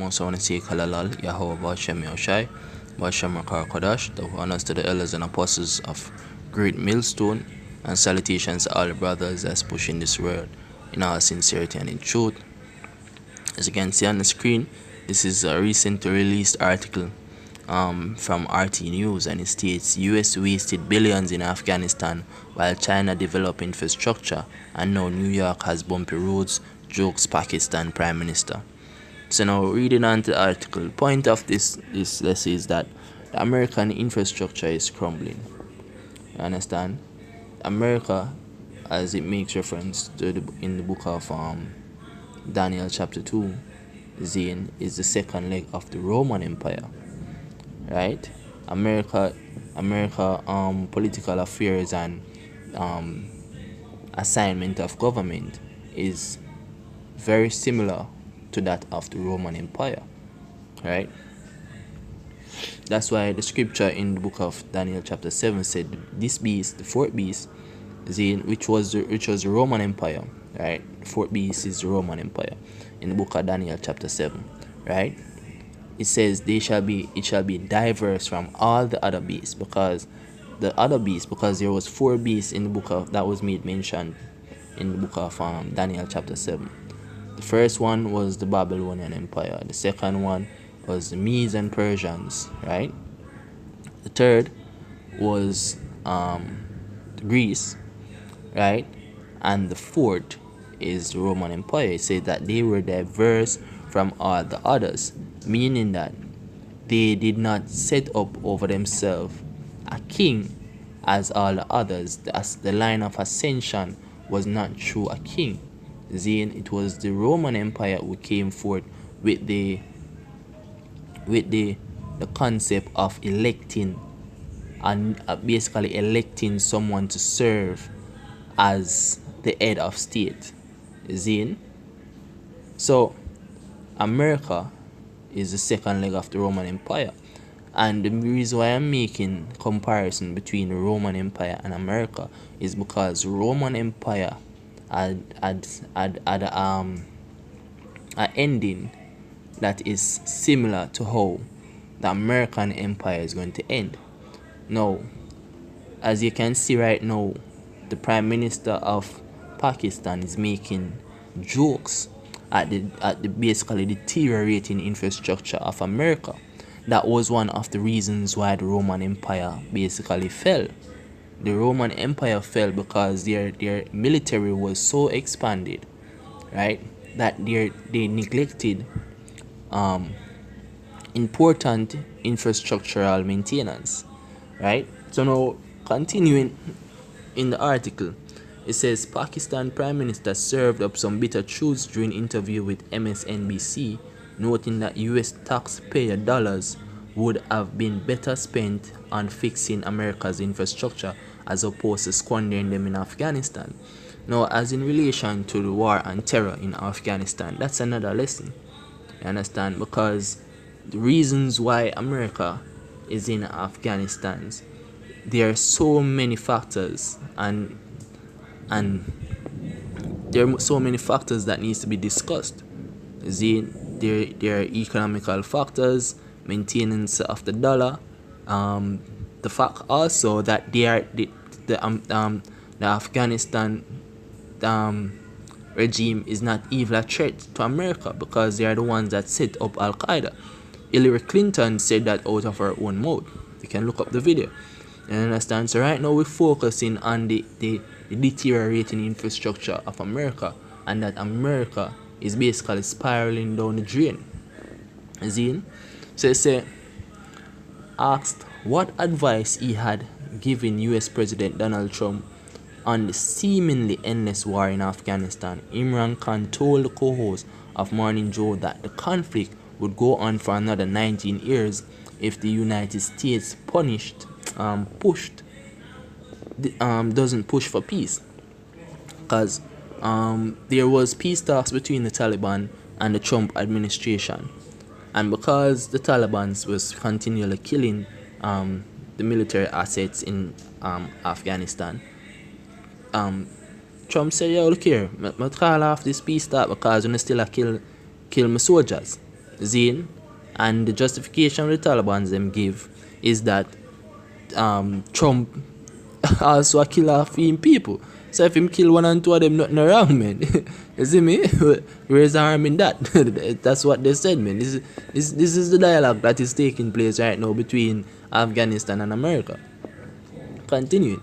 Most I want to say Kalalal, Yahweh Bashem Yoshai, Bashem Makar Kodash, the honors to the elders and apostles of Great Millstone, and salutations to all the brothers that's pushing this word in all sincerity and in truth. As you can see on the screen, this is a recently released article from RT News, and it states US wasted billions in Afghanistan while China developed infrastructure, and now New York has bumpy roads, jokes Pakistan Prime Minister. So now reading on to the article, point of this lesson is that the American infrastructure is crumbling. You understand? America, as it makes reference to in the book of Daniel chapter 2, Zane is the second leg of the Roman Empire. Right? America political affairs and assignment of government is very similar to that of the Roman Empire, right? That's why the scripture in the book of Daniel chapter 7 said this beast, the fourth beast, which was the Roman Empire, right? The fourth beast is the Roman Empire in the book of Daniel chapter 7, right? It says it shall be diverse from all the other beasts, because there was four beasts in the book of that was made mention in the book of Daniel chapter 7. The first one was the Babylonian Empire. The second one was the Medes and Persians, right? The third was Greece, right? And the fourth is the Roman Empire. It said that they were diverse from all the others, meaning that they did not set up over themselves a king as all the others. As the line of ascension was not through a king. Then it was the Roman Empire who came forth with the concept of electing, and basically electing someone to serve as the head of state. Then, so America is the second leg of the Roman Empire, and the reason why I'm making comparison between the Roman Empire and America is because Roman Empire had an ending that is similar to how the American Empire is going to end. Now, as you can see right now, the Prime Minister of Pakistan is making jokes at the basically deteriorating infrastructure of America. That was one of the reasons why the Roman Empire basically fell. The Roman Empire fell because their military was so expanded, right, that they neglected important infrastructural maintenance, right? So now, continuing in the article, it says Pakistan Prime Minister served up some bitter truths during interview with MSNBC, noting that US taxpayer dollars would have been better spent on fixing America's infrastructure as opposed to squandering them in Afghanistan. Now, as in relation to the war on terror in Afghanistan, that's another lesson. You understand? Because the reasons why America is in Afghanistan, there are so many factors, and there are so many factors that needs to be discussed. There are economical factors, maintenance of the dollar, the fact also that the Afghanistan regime is not even a threat to America because they are the ones that set up Al Qaeda. Hillary Clinton said that out of her own mouth. You can look up the video. You understand? So right now we're focusing on the deteriorating infrastructure of America, and that America is basically spiraling down the drain. So it say, asked what advice he had given US President Donald Trump on the seemingly endless war in Afghanistan, Imran Khan told the co-host of Morning Joe that the conflict would go on for another 19 years if the United States doesn't push for peace. Because there was peace talks between the Taliban and the Trump administration, and because the Taliban was continually killing the military assets in Afghanistan, Trump said, yo, look here, I call off this peace talk because we still kill my soldiers. Zine, and the justification the Taliban them give is that Trump also a killer of him people. So if him kill one and two of them, nothing wrong, man. You see me? Where's the harm in that? That's what they said, man. This is the dialogue that is taking place right now between Afghanistan and America. Continuing.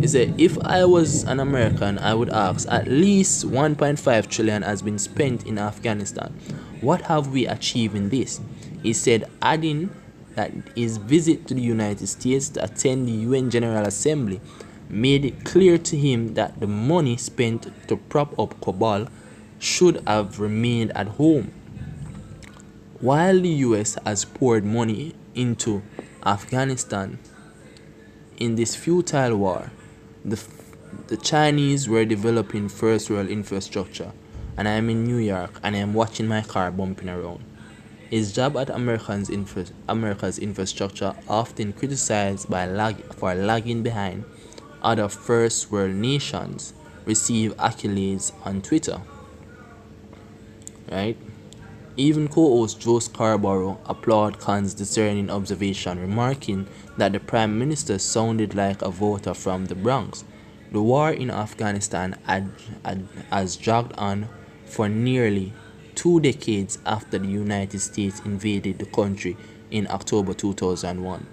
He said, if I was an American, I would ask, at least 1.5 trillion has been spent in Afghanistan. What have we achieved in this? He said, adding that his visit to the United States to attend the UN General Assembly made it clear to him that the money spent to prop up Kabul should have remained at home. While the US has poured money into Afghanistan in this futile war, the Chinese were developing first world infrastructure, and I am in New York and I am watching my car bumping around. His job at America's infrastructure, often criticized for lagging behind other first world nations, receive accolades on Twitter. Right? Even co-host Joe Scarborough applauded Khan's discerning observation, remarking that the Prime Minister sounded like a voter from the Bronx. The war in Afghanistan has dragged on for nearly 2 decades after the United States invaded the country in October 2001.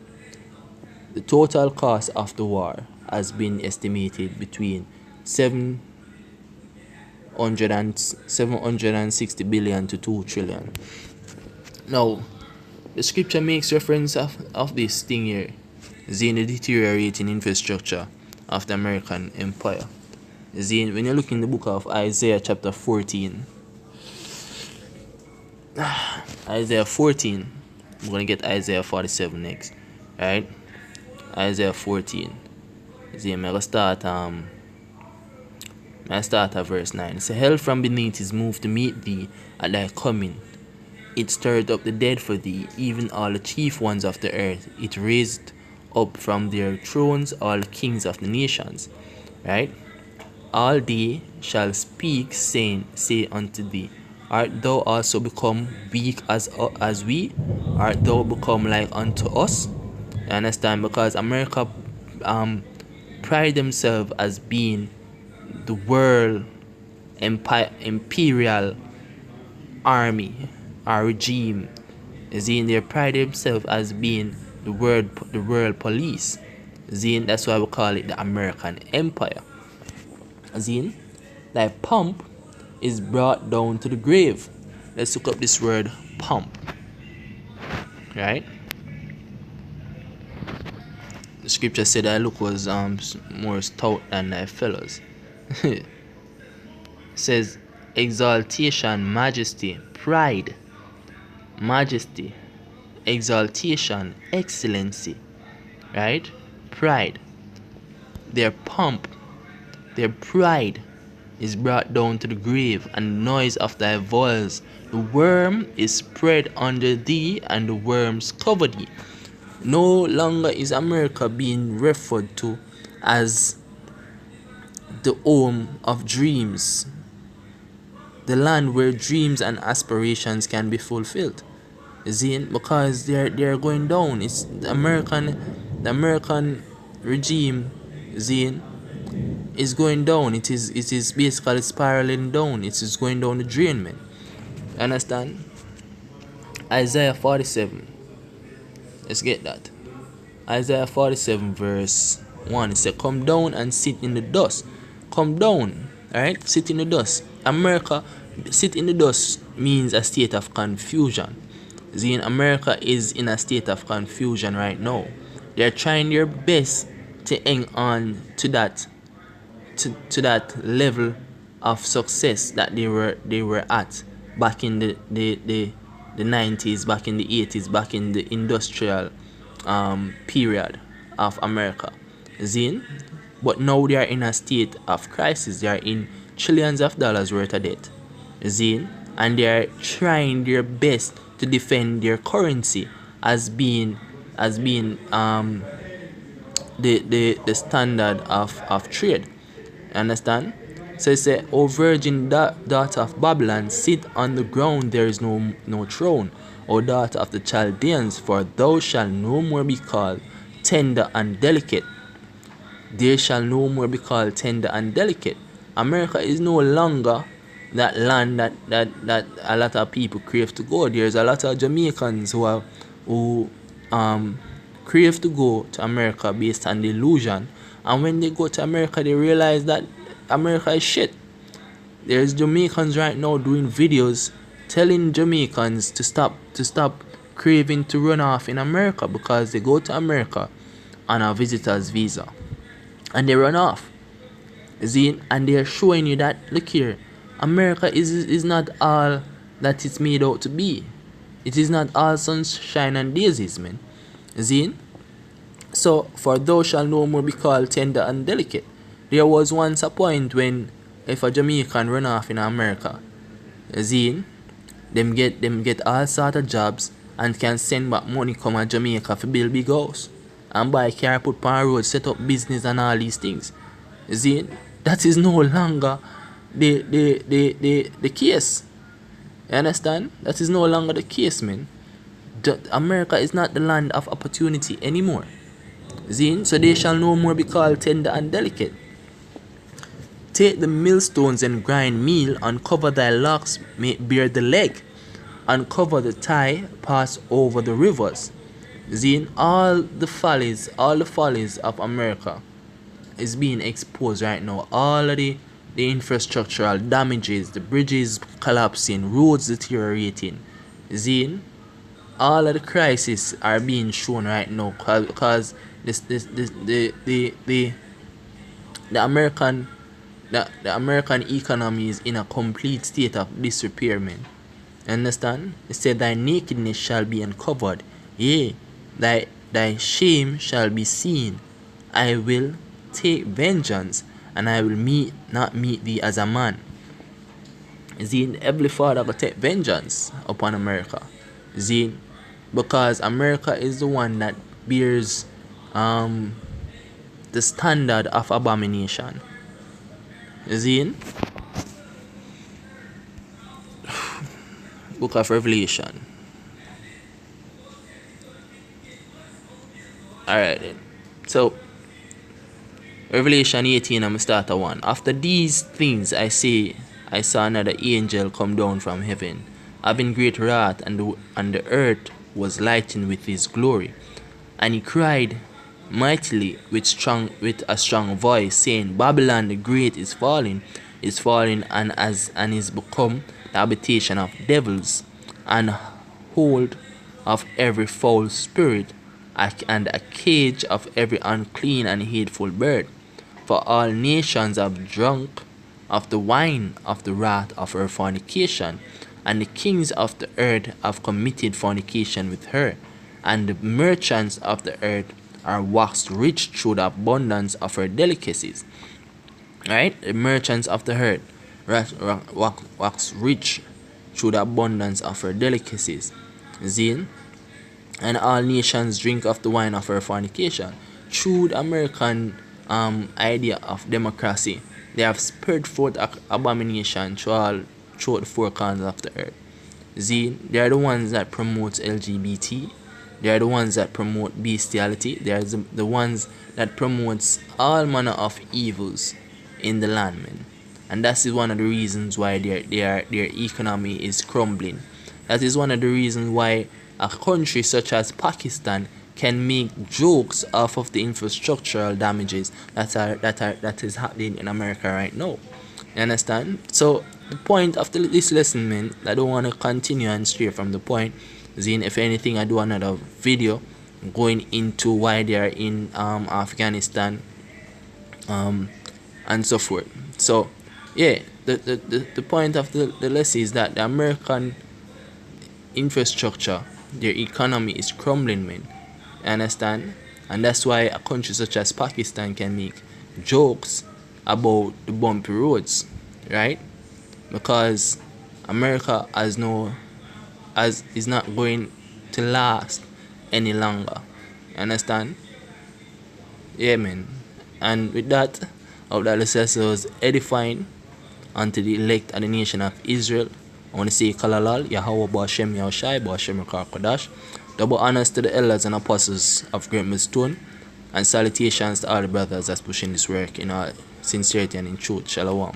The total cost of the war has been estimated between 760 billion to 2 trillion. Now, the scripture makes reference of this thing here, the deteriorating infrastructure of the American empire. When you look in the book of Isaiah chapter 14, Isaiah 14, I'm going to get Isaiah 47 next, right? Isaiah 14. I'm going to start at verse 9. It says, hell from beneath is moved to meet thee at thy coming. It stirred up the dead for thee, even all the chief ones of the earth. It raised up from their thrones all the kings of the nations. Right? All they shall speak, saying, say unto thee, art thou also become weak as we? Art thou become like unto us? You understand? Because America pride themselves as being the world imperial army or regime. They pride themselves as being the world police. That's why we call it the American Empire. Like pomp is brought down to the grave. Let's look up this word pomp. Right? The scripture said that look was more stout than thy fellows. Says exaltation, majesty, pride, majesty, exaltation, excellency, right? Pride. Their pomp, their pride is brought down to the grave, and the noise of thy voice. The worm is spread under thee, and the worms cover thee. No longer is America being referred to as the home of dreams, the land where dreams and aspirations can be fulfilled. Because they're going down. It's the American regime, is going down. It is basically spiraling down. It is going down the drain, man. Understand? Isaiah 47. Let's get that. Isaiah 47 verse 1. It says, come down and sit in the dust. Come down. Alright? Sit in the dust. America, sit in the dust means a state of confusion. America is in a state of confusion right now. They're trying their best to hang on to that to that level of success that they were at back in the 90s, back in the 80s, back in the industrial period of America. But now they are in a state of crisis. They are in trillions of dollars worth of debt. And they are trying their best to defend their currency as being the standard of trade. Understand? So it says, O virgin daughter of Babylon, sit on the ground, there is no throne. O daughter of the Chaldeans, for thou shalt no more be called tender and delicate. They shall no more be called tender and delicate. America is no longer that land that a lot of people crave to go. There's a lot of Jamaicans who crave to go to America based on the illusion. And when they go to America, they realize that America is shit. There's Jamaicans right now doing videos telling Jamaicans to stop craving to run off in America because they go to America on a visitor's visa and they run off. See, and they're showing you that, look here, America is not all that it's made out to be. It is not all sunshine and daisies, man. See? So, for thou shalt no more be called tender and delicate. There was once a point when if a Jamaican run off in America, see, them get all sort of jobs and can send back money come to Jamaica for build big house and buy car, put on road, set up business and all these things. See, that is no longer the case. You understand? That is no longer the case, man. America is not the land of opportunity anymore. See? So they shall no more be called tender and delicate. Take the millstones and grind meal, uncover thy locks, bear the leg, uncover the thigh, pass over the rivers. See? All the follies of America is being exposed right now. All of the infrastructural damages, the bridges collapsing, roads deteriorating. See? All of the crises are being shown right now because the American economy is in a complete state of disrepair, man. Understand? It said thy nakedness shall be uncovered, yea, thy shame shall be seen. I will take vengeance, and I will not meet thee as a man. See, Heavenly Father will take vengeance upon America. See, because America is the one that bears the standard of abomination. See? Book of Revelation. Alright then. So Revelation 18, I'm start at 1. After these things I saw another angel come down from heaven, having great wrath, and the earth was lightened with his glory. And he cried mightily with a strong voice, saying, Babylon the great is fallen, and is become the habitation of devils, and hold of every foul spirit, and a cage of every unclean and hateful bird. For all nations have drunk of the wine of the wrath of her fornication, and the kings of the earth have committed fornication with her, and the merchants of the earth are waxed rich through the abundance of her delicacies. Right? The merchants of the earth wax rich through the abundance of her delicacies. See? And all nations drink of the wine of her fornication. Through the American idea of democracy, they have spread forth abomination through the four corners of the earth. See, they are the ones that promote LGBT. They are the ones that promote bestiality. They are the ones that promotes all manner of evils in the land, man. And that is one of the reasons why their economy is crumbling. That is one of the reasons why a country such as Pakistan can make jokes off of the infrastructural damages that is happening in America right now. You understand? So the point of this lesson, man, I don't want to continue and stray from the point. Zine, if anything, I do another video going into why they are in Afghanistan and so forth. So yeah, the point of the lesson is that the American infrastructure, their economy is crumbling, man. You understand? And that's why a country such as Pakistan can make jokes about the bumpy roads, right? Because America is not going to last any longer. You understand? Yeah, man. And with that, I hope that the lesson was edifying unto the elect of the nation of Israel. I want to say Kalalal, Yahweh Bashem Yahushai, Bashem Kodash. Double honors to the elders and apostles of Great Millstone, and salutations to all the brothers that's pushing this work in all sincerity and in truth. Shalom.